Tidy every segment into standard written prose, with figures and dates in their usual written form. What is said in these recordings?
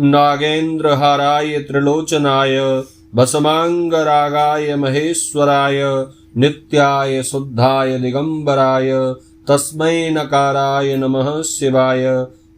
नागेन्द्रहाराय त्रिलोचनाय भस्मांगरागाय महेश्वराय नित्याय शुद्धाय दिगंबराय तस्मै नकाराय नमः शिवाय।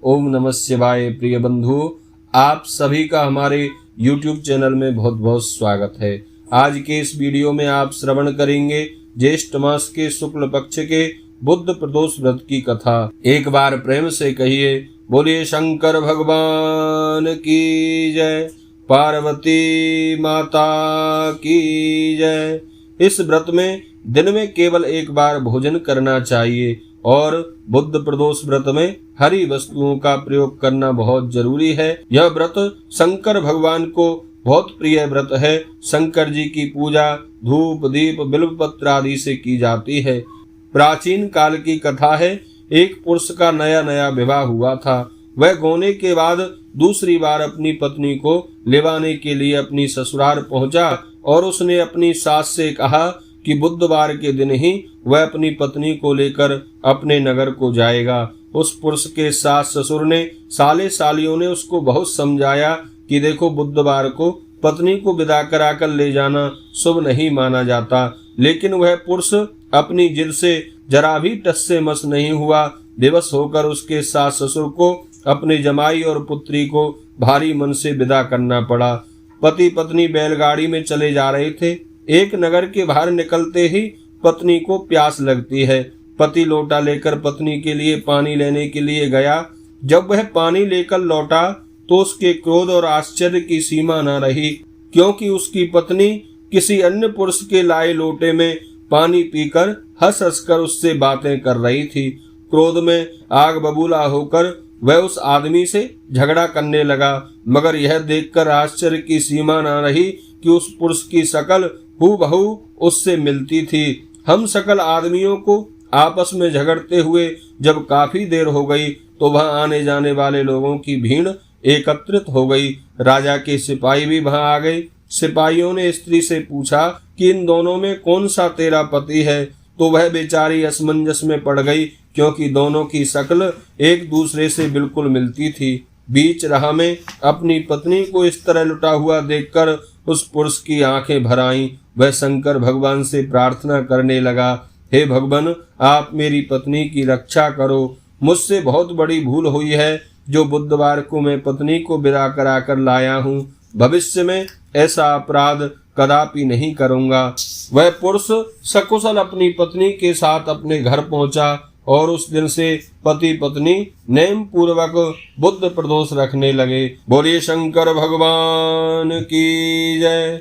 ओम नमः शिवाय। प्रिय बंधु, आप सभी का हमारे YouTube चैनल में बहुत बहुत स्वागत है। आज के इस वीडियो में आप श्रवण करेंगे ज्येष्ठ मास के शुक्ल पक्ष के बुद्ध प्रदोष व्रत की कथा। एक बार प्रेम से कहिए, बोलिए शंकर भगवान की जय, पार्वती माता की जय। इस व्रत में दिन में केवल एक बार भोजन करना चाहिए और बुद्ध प्रदोष व्रत में हरी वस्तुओं का प्रयोग करना बहुत जरूरी है। यह व्रत शंकर भगवान को बहुत प्रिय व्रत है। शंकर जी की पूजा धूप दीप बिल्वपत्र आदि से की जाती है। प्राचीन काल की कथा है, एक पुरुष का नया नया विवाह हुआ था। वह गोने के बाद दूसरी बार अपनी पत्नी को लेवाने के लिए अपनी ससुराल पहुंचा और उसने अपनी सास से कहा कि बुधवार के दिन ही वह अपनी पत्नी को लेकर अपने नगर को जाएगा। उस पुरुष के सास ससुर ने साले सालियों ने उसको बहुत समझाया कि देखो, बुधवार को पत्नी को विदा कराकर ले जाना शुभ नहीं माना जाता, लेकिन वह पुरुष अपनी जिद से जरा भी टस से मस नहीं हुआ। विवश होकर उसके सास ससुर को अपने जमाई और पुत्री को भारी मन से विदा करना पड़ा। पति पत्नी बैलगाड़ी में चले जा रहे थे। एक नगर के बाहर निकलते ही पत्नी को प्यास लगती है। पति लोटा लेकर पत्नी के लिए पानी लेने के लिए गया। जब वह पानी लेकर लौटा तो उसके क्रोध और आश्चर्य की सीमा न रही, क्योंकि उसकी पत्नी किसी अन्य पुरुष के लाए लोटे में पानी पीकर हंस हंसकर उससे बातें कर रही थी। क्रोध में आग बबूला होकर वह उस आदमी से झगड़ा करने लगा, मगर यह देखकर आश्चर्य की सीमा न रही कि उस पुरुष की शकल हूबहू उससे मिलती थी। हम सकल आदमियों को आपस में झगड़ते हुए जब काफी देर हो गई तो वहां आने जाने वाले लोगों की भीड़ एकत्रित हो गई। राजा के सिपाही भी वहां आ गए। सिपाहियों ने स्त्री से पूछा कि इन दोनों में कौन सा तेरा पति है, तो वह बेचारी असमंजस में पड़ गई, क्योंकि दोनों की शक्ल एक दूसरे से बिल्कुल मिलती थी। बीच राह में अपनी पत्नी को इस तरह लुटा हुआ देखकर उस पुरुष की आंखें भर आईं। वह शंकर भगवान से प्रार्थना करने लगा, हे भगवान, आप मेरी पत्नी की रक्षा करो। मुझसे बहुत बड़ी भूल हुई है जो बुधवार को मैं पत्नी को विदा कराकर लाया हूँ। भविष्य में ऐसा अपराध कदापि नहीं करूँगा। वह पुरुष सकुशल अपनी पत्नी के साथ अपने घर पहुँचा और उस दिन से पति पत्नी नेम पूर्वक बुद्ध प्रदोष रखने लगे। बोलिए शंकर भगवान की जय।